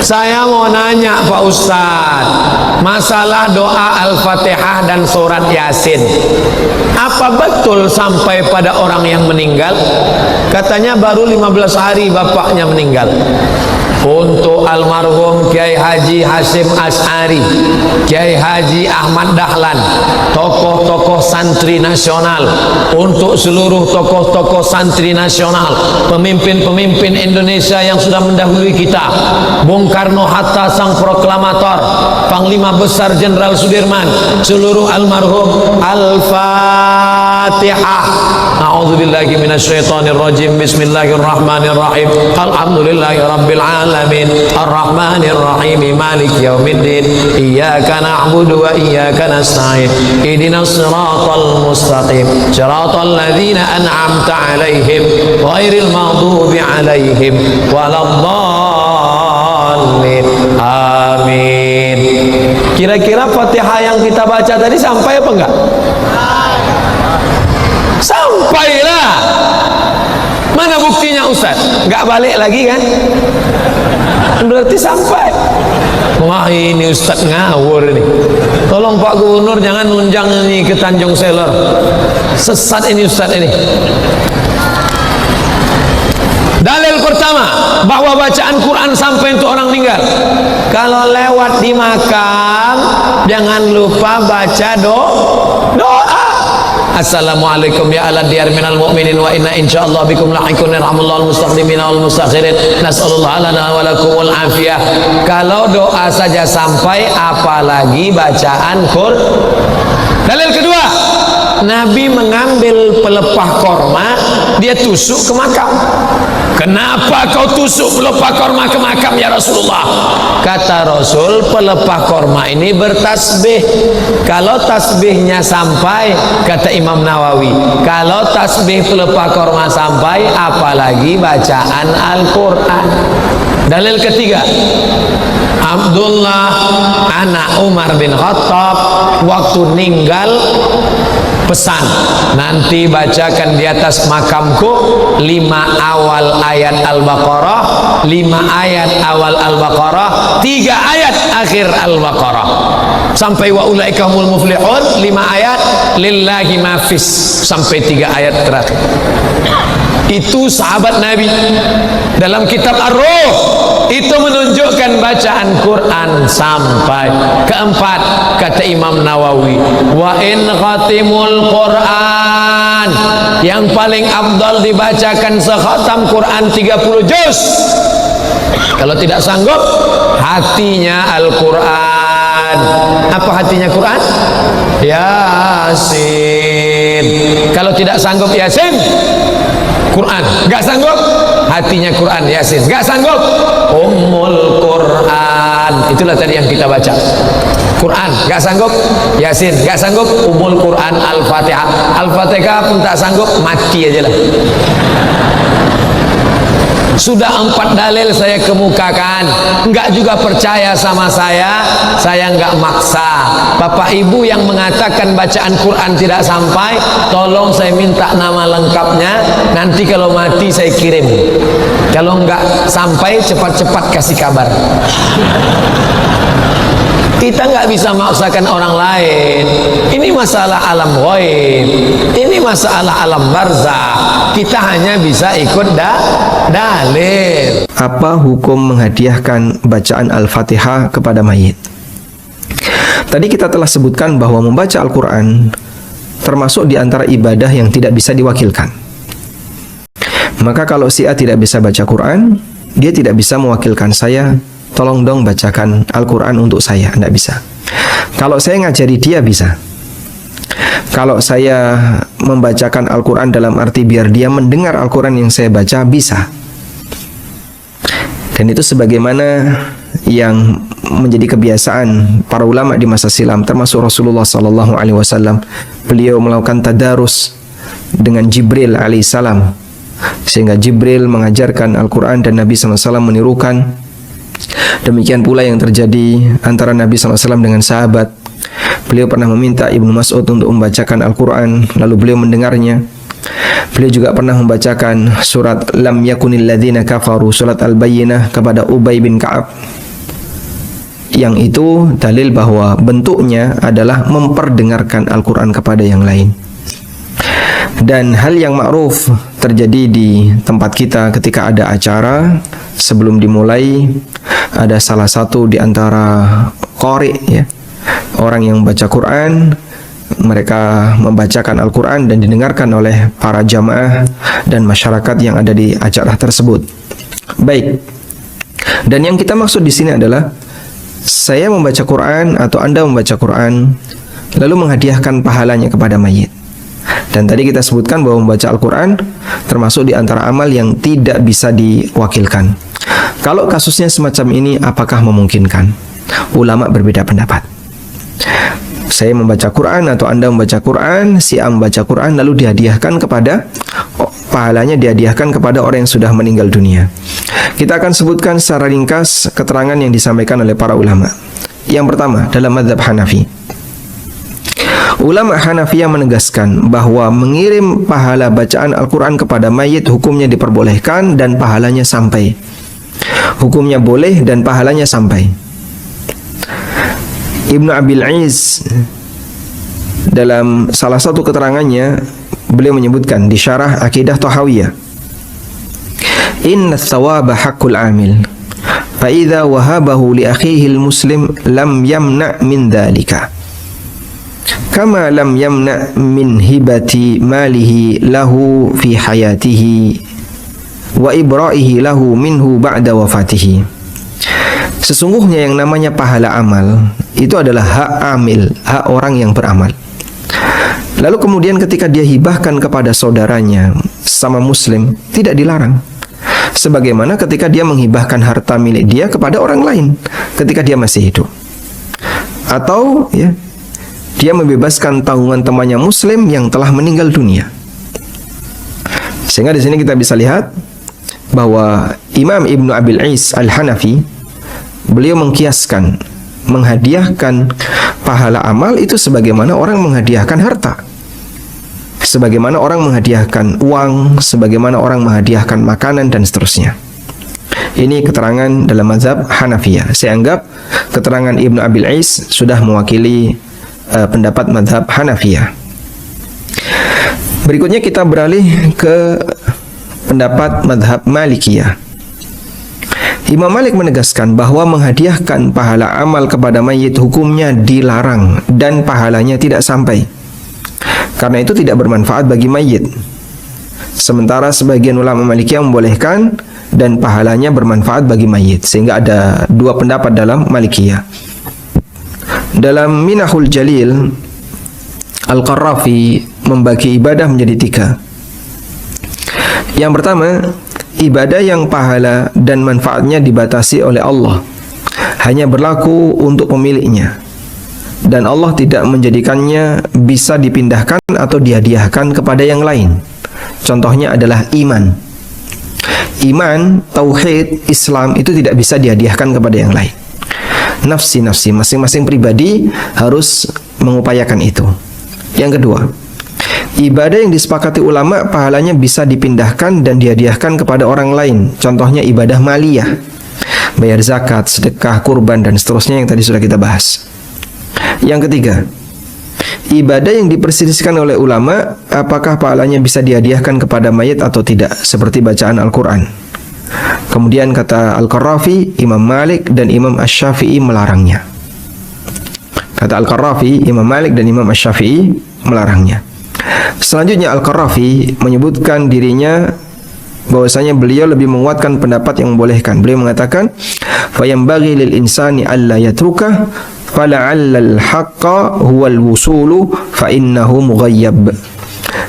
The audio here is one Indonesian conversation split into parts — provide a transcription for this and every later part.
Saya mau nanya Pak Ustadz, masalah doa Al-Fatihah dan surat Yasin, apa betul sampai pada orang yang meninggal? Katanya baru 15 hari bapaknya meninggal. Untuk almarhum Kiai Haji Hasyim Asy'ari, Kiai Haji Ahmad Dahlan, tokoh-tokoh santri nasional, untuk seluruh tokoh-tokoh santri nasional, pemimpin-pemimpin Indonesia yang sudah mendahului kita, Bung Karno Hatta sang proklamator, Panglima Besar Jenderal Sudirman, seluruh almarhum. Al-Fatihah. A'udzubillahi minasyaitonirrajim. Bismillahirrahmanirrahim. Alhamdulillahirabbil alamin. Arrahmanirrahim. Maliki yaumiddin. Iyyaka na'budu wa iyyaka nasta'in. Ihdinas siratal mustaqim. Siratal ladzina an'amta 'alaihim ghairil maghdubi 'alaihim waladdallin. Amin. Kira-kira Fatihah yang kita baca tadi sampai apa enggak? Sampailah. Mana buktinya Ustaz? Enggak balik lagi kan? Berarti sampai. Wah, ini Ustaz ngawur nih. Tolong Pak Gubernur jangan nunjang ini ke Tanjung Selor. Sesat ini Ustaz ini. Dalil pertama, bahwa bacaan Quran sampai untuk orang meninggal. Kalau lewat di makam, jangan lupa baca doa. Assalamualaikum ya ala diyar minal mu'minin wa inna insyaallah bikum lahiqun yarhamullahu al-mustaqdimin wal mustakhirin nasallallahu lana wa lakumul afiyah. Kalau doa saja sampai, apalagi bacaan Quran. Dalil kedua, Nabi mengambil pelepah korma, dia tusuk ke makam. Kenapa kau tusuk pelepah korma ke makam ya Rasulullah? Kata Rasul, pelepah korma ini bertasbih. Kalau tasbihnya sampai, kata Imam Nawawi, kalau tasbih pelepah korma sampai, apalagi bacaan Al-Quran. Dalil ketiga, Abdullah anak Umar bin Khattab waktu meninggal pesan, nanti bacakan di atas makamku 5 awal ayat Al-Baqarah, 5 ayat awal Al-Baqarah, 3 ayat akhir Al-Baqarah, sampai wa ulaika humul muflihun, 5 ayat lillahi mafis, sampai 3 ayat terakhir. Itu sahabat Nabi. Dalam kitab Ar-Ruh itu menunjukkan bacaan Quran sampai. Keempat, kata Imam Nawawi, wa in khatimul Quran, yang paling afdal dibacakan sekhatam Quran 30 juz. Kalau tidak sanggup, hatinya Al-Quran. Apa hatinya Quran? Yasin. Kalau tidak sanggup Yasin, Quran. Gak sanggup, hatinya Quran, Yasin. Gak sanggup, Ummul Quran. Itulah tadi yang kita baca. Quran, gak sanggup, Yasin. Gak sanggup, Ummul Quran, Al-Fatihah. Al-Fatihah pun tak sanggup, mati aja lah. Sudah 4 dalil saya kemukakan, enggak juga percaya sama saya enggak maksa. Bapak Ibu yang mengatakan bacaan Quran tidak sampai, tolong saya minta nama lengkapnya, nanti kalau mati saya kirim. Kalau enggak sampai, cepat-cepat kasih kabar. Kita nggak bisa memaksakan orang lain. Ini masalah alam ghaib, ini masalah alam barzah. Kita hanya bisa ikut dalil. Apa hukum menghadiahkan bacaan Al-Fatihah kepada mayit? Tadi kita telah sebutkan bahwa membaca Al-Quran termasuk di antara ibadah yang tidak bisa diwakilkan. Maka kalau si A tidak bisa baca Quran, dia tidak bisa mewakilkan saya, tolong dong bacakan Al-Quran untuk saya. Tidak bisa. Kalau saya ngajari dia, bisa. Kalau saya membacakan Al-Quran dalam arti biar dia mendengar Al-Quran yang saya baca, bisa. Dan itu sebagaimana yang menjadi kebiasaan para ulama di masa silam, termasuk Rasulullah SAW. Beliau melakukan tadarus dengan Jibril alaihissalam, sehingga Jibril mengajarkan Al-Quran dan Nabi SAW menirukan. Demikian pula yang terjadi antara Nabi SAW dengan sahabat. Beliau pernah meminta Ibnu Mas'ud untuk membacakan Al-Quran, lalu beliau mendengarnya. Beliau juga pernah membacakan surat Lam yakunil ladzina kafaru, surat Al-Bayyinah, kepada Ubay bin Ka'ab. yang itu dalil bahwa bentuknya adalah memperdengarkan Al-Quran kepada yang lain. Dan hal yang ma'ruf terjadi di tempat kita ketika ada acara, sebelum dimulai ada salah satu di antara qari, ya, orang yang membaca Quran, mereka membacakan Al-Quran dan didengarkan oleh para jamaah dan masyarakat yang ada di acara tersebut. Baik. Dan yang kita maksud di sini adalah saya membaca Quran atau Anda membaca Quran lalu menghadiahkan pahalanya kepada mayit. Dan tadi kita sebutkan bahwa membaca Al-Quran termasuk di antara amal yang tidak bisa diwakilkan. Kalau kasusnya semacam ini, apakah memungkinkan? Ulama berbeda pendapat. Saya membaca Quran atau Anda membaca Quran, si A membaca Quran lalu dihadiahkan kepada, pahalanya dihadiahkan kepada orang yang sudah meninggal dunia. Kita akan sebutkan secara ringkas keterangan yang disampaikan oleh para ulama. Yang pertama, dalam mazhab Hanafi, ulama Hanafiyah menegaskan bahwa mengirim pahala bacaan Al-Quran kepada mayit hukumnya diperbolehkan dan pahalanya sampai. Hukumnya boleh dan pahalanya sampai. Ibnu Abil Iz dalam salah satu keterangannya, beliau menyebutkan di syarah Aqidah Tahawiyah, inna thawaba haqqul amil fa idza wahabahu li akhihi al-muslim lam yamna min dhalika kama lam yamna min hibati malihi lahu fi hayatihi wa ibra'ihi lahu minhu ba'da wafatihi. Sesungguhnya yang namanya pahala amal itu adalah hak amil, hak orang yang beramal. Lalu kemudian ketika dia hibahkan kepada saudaranya sama muslim, tidak dilarang. Sebagaimana ketika dia menghibahkan harta milik dia kepada orang lain ketika dia masih hidup. Atau ya, dia membebaskan tanggungan temannya muslim yang telah meninggal dunia. Sehingga di sini kita bisa lihat bahwa Imam Ibnu Abil Is Al-Hanafi, beliau mengkiaskan menghadiahkan pahala amal itu sebagaimana orang menghadiahkan harta, sebagaimana orang menghadiahkan uang, sebagaimana orang menghadiahkan makanan dan seterusnya. Ini keterangan dalam mazhab Hanafiyah. Saya anggap keterangan Ibnu Abil Is sudah mewakili pendapat mazhab Hanafiyah. Berikutnya kita beralih ke pendapat mazhab Malikiyah. Imam Malik menegaskan bahwa menghadiahkan pahala amal kepada mayit hukumnya dilarang dan pahalanya tidak sampai, karena itu tidak bermanfaat bagi mayit. Sementara sebagian ulama Malikiyah membolehkan dan pahalanya bermanfaat bagi mayit. Sehingga ada dua pendapat dalam Malikiyah. Dalam Minahul Jalil, Al-Qarrafi membagi ibadah menjadi tiga. Yang pertama, ibadah yang pahala dan manfaatnya dibatasi oleh Allah, hanya berlaku untuk pemiliknya, dan Allah tidak menjadikannya bisa dipindahkan atau dihadiahkan kepada yang lain. Contohnya adalah iman. Iman, tauhid, Islam itu tidak bisa dihadiahkan kepada yang lain. Nafsi-nafsi, masing-masing pribadi harus mengupayakan itu. Yang kedua, ibadah yang disepakati ulama pahalanya bisa dipindahkan dan dihadiahkan kepada orang lain. Contohnya ibadah maliyah, bayar zakat, sedekah, kurban dan seterusnya yang tadi sudah kita bahas. Yang ketiga, ibadah yang diperselisihkan oleh ulama apakah pahalanya bisa dihadiahkan kepada mayit atau tidak, seperti bacaan Al-Quran. Kemudian kata Al-Qarrafi, Imam Malik dan Imam Asy-Syafi'i melarangnya. Kata Al-Qarrafi, Imam Malik dan Imam Asy-Syafi'i melarangnya. Selanjutnya Al-Qarrafi menyebutkan dirinya bahwasanya beliau lebih menguatkan pendapat yang membolehkan. Beliau mengatakan, "Fayambaghi lil insani alla yatruka fala'allal haqqa huwal wusulu fa innahu mughayyab."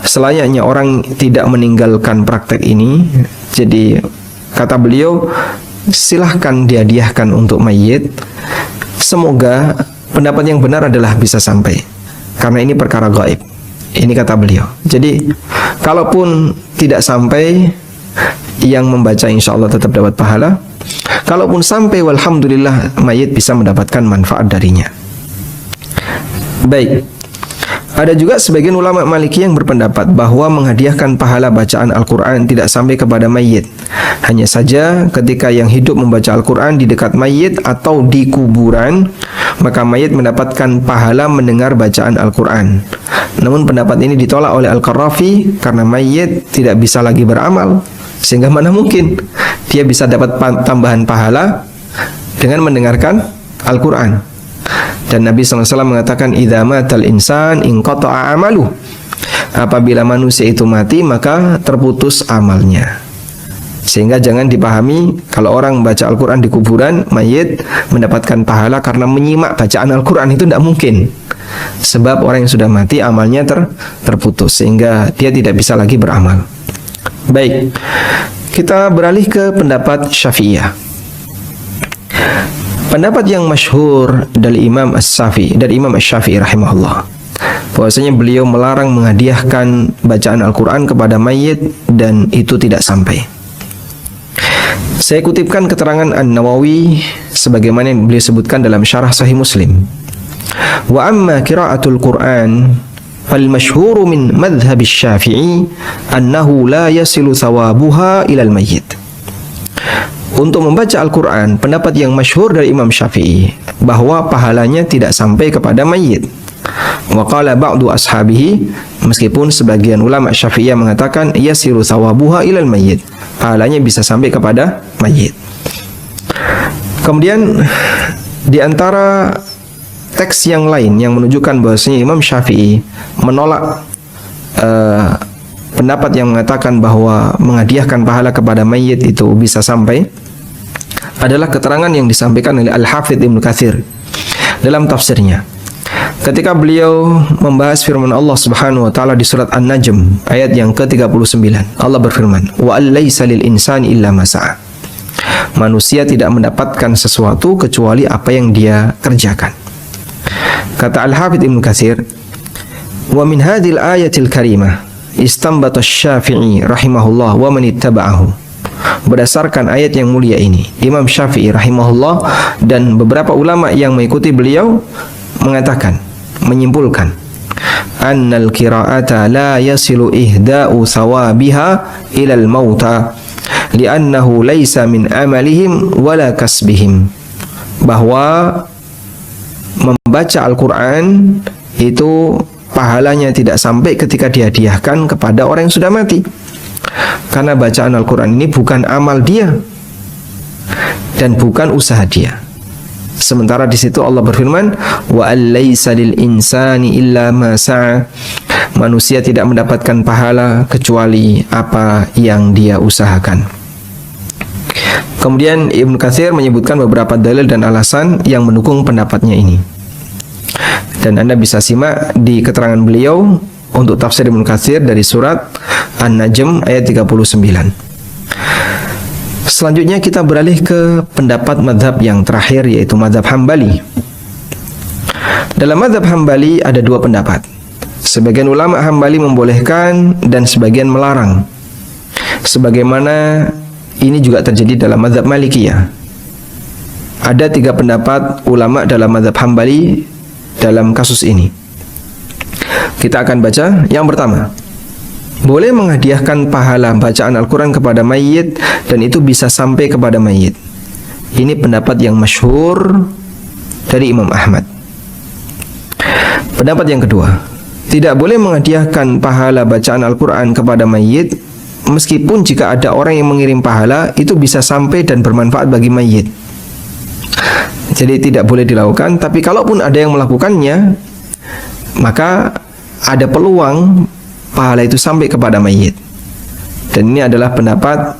Selayaknya orang tidak meninggalkan praktek ini. Jadi kata beliau, silahkan dihadiahkan untuk mayit. Semoga pendapat yang benar adalah bisa sampai, karena ini perkara gaib. Ini kata beliau. Jadi kalaupun tidak sampai, yang membaca insya Allah tetap dapat pahala. Kalaupun sampai, walhamdulillah mayit bisa mendapatkan manfaat darinya. Baik. Ada juga sebagian ulama Maliki yang berpendapat bahwa menghadiahkan pahala bacaan Al-Quran tidak sampai kepada mayit. Hanya saja ketika yang hidup membaca Al-Quran di dekat mayit atau di kuburan, maka mayit mendapatkan pahala mendengar bacaan Al-Quran. Namun pendapat ini ditolak oleh Al-Qarrafi karena mayit tidak bisa lagi beramal, sehingga mana mungkin dia bisa dapat tambahan pahala dengan mendengarkan Al-Quran. Dan Nabi SAW mengatakan, idza matal insan inqata'a amalu. Apabila manusia itu mati, maka terputus amalnya. Sehingga jangan dipahami kalau orang membaca Al-Quran di kuburan, mayit mendapatkan pahala karena menyimak bacaan Al-Quran, itu tidak mungkin. Sebab orang yang sudah mati amalnya terputus, sehingga dia tidak bisa lagi beramal. Baik, kita beralih ke pendapat Syafi'iyah. Pendapat yang masyhur dari Imam Asy-Syafi'i rahimahullah, bahwasanya beliau melarang menghadiahkan bacaan Al-Quran kepada mayit dan itu tidak sampai. Saya kutipkan keterangan An-Nawawi sebagaimana yang beliau sebutkan dalam syarah Sahih Muslim. Wa amma qira'atul Qur'an fal masyhuru min madhhab Asy-Syafi'i annahu la yasilu thawabuha ilal mayyit. Untuk membaca Al-Quran, pendapat yang masyhur dari Imam Syafi'i bahwa pahalanya tidak sampai kepada mayit. Wa qala ba'du ashabihi, meskipun sebagian ulama Syafi'iyah mengatakan yasiru thawabuha ilal mayyit, pahalanya bisa sampai kepada mayit. Kemudian di antara teks yang lain yang menunjukkan bahwasanya Imam Syafi'i menolak pendapat yang mengatakan bahwa menghadiahkan pahala kepada mayit itu bisa sampai adalah keterangan yang disampaikan oleh Al-Hafidz Ibnu Katsir dalam tafsirnya. Ketika beliau membahas firman Allah Subhanahu wa taala di surat An-Najm ayat yang ke-39, Allah berfirman, "Wa allaisa lil insani illa ma sa'a." Manusia tidak mendapatkan sesuatu kecuali apa yang dia kerjakan. Kata Al-Hafidz Ibnu Katsir, "Wa min hadhil ayatil karimah istanbata Asy-Syafi'i rahimahullah wa man ittaba'ahu." Berdasarkan ayat yang mulia ini, Imam Syafi'i rahimahullah dan beberapa ulama yang mengikuti beliau mengatakan, menyimpulkan, annal qira'ata la yasilu ihda'u thawabiha ilal mauta li'annahu laysa min amalihim wala kasbihim. Bahwa membaca Al-Quran itu pahalanya tidak sampai ketika dihadiahkan kepada orang yang sudah mati. Karena bacaan Al-Quran ini bukan amal dia dan bukan usaha dia. Sementara di situ Allah berfirman, wa allaisa lil insani illa ma sa'a. Manusia tidak mendapatkan pahala kecuali apa yang dia usahakan. Kemudian Ibnu Katsir menyebutkan beberapa dalil dan alasan yang mendukung pendapatnya ini. Dan Anda bisa simak di keterangan beliau untuk tafsir Ibnu Katsir dari surat An-Najm ayat 39. Selanjutnya kita beralih ke pendapat madhab yang terakhir, yaitu madhab Hambali. Dalam madhab Hambali ada dua pendapat. Sebagian ulama Hambali membolehkan dan sebagian melarang. Sebagaimana ini juga terjadi dalam madhab Malikiyah. Ada tiga pendapat ulama dalam madhab Hambali dalam kasus ini. Kita akan baca yang pertama. Boleh menghadiahkan pahala bacaan Al-Quran kepada mayit dan itu bisa sampai kepada mayit. Ini pendapat yang masyhur dari Imam Ahmad. Pendapat yang kedua, tidak boleh menghadiahkan pahala bacaan Al-Quran kepada mayit meskipun jika ada orang yang mengirim pahala, itu bisa sampai dan bermanfaat bagi mayit. Jadi tidak boleh dilakukan, tapi kalaupun ada yang melakukannya, maka ada peluang pahala itu sampai kepada mayit. Dan ini adalah pendapat,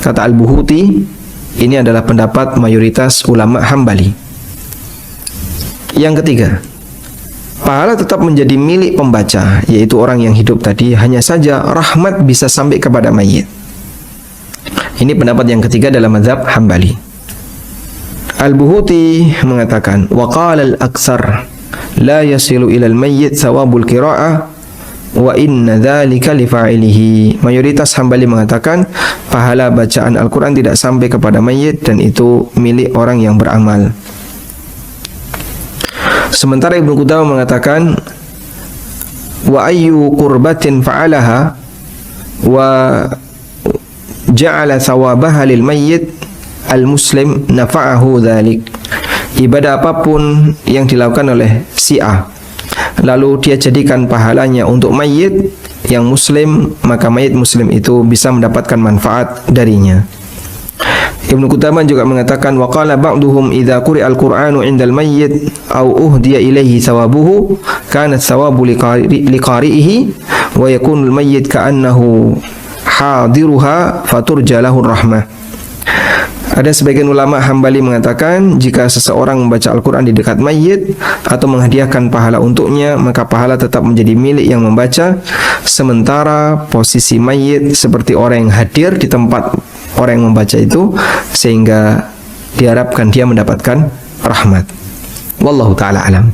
kata Al-Buhuti, ini adalah pendapat mayoritas ulama Hambali. Yang ketiga, pahala tetap menjadi milik pembaca, yaitu orang yang hidup tadi, hanya saja rahmat bisa sampai kepada mayit. Ini pendapat yang ketiga dalam mazhab Hambali. Al-Buhuti mengatakan, wa qala al-aktsar la yasilu ilal mayyit thawabul qira'ah wa inna dzalika li fa'ilihi. Mayoritas Hambali mengatakan pahala bacaan Al-Quran tidak sampai kepada mayit dan itu milik orang yang beramal. Sementara Ibnu Qudamah mengatakan wa ayyu qurbatin fa'alaha wa ja'ala thawabaha lil mayyit al-muslim nafa'ahu dzalik. Ibadah apapun yang dilakukan oleh si A, lalu dia jadikan pahalanya untuk mayit yang muslim, maka mayit muslim itu bisa mendapatkan manfaat darinya. Ibnu Qudamah juga mengatakan, wa qala ba'duhum idza quri'al Qur'anu 'indal mayyit aw uhdiya ilaihi thawabuhu kanat thawabu liqari'ihi wa yakunul mayyit ka'annahu hadiruha faturja lahu rahmah. Ada sebagian ulama Hambali mengatakan, jika seseorang membaca Al-Quran di dekat mayit atau menghadiahkan pahala untuknya, maka pahala tetap menjadi milik yang membaca, sementara posisi mayit seperti orang yang hadir di tempat orang yang membaca itu, sehingga diharapkan dia mendapatkan rahmat. Wallahu ta'ala alam.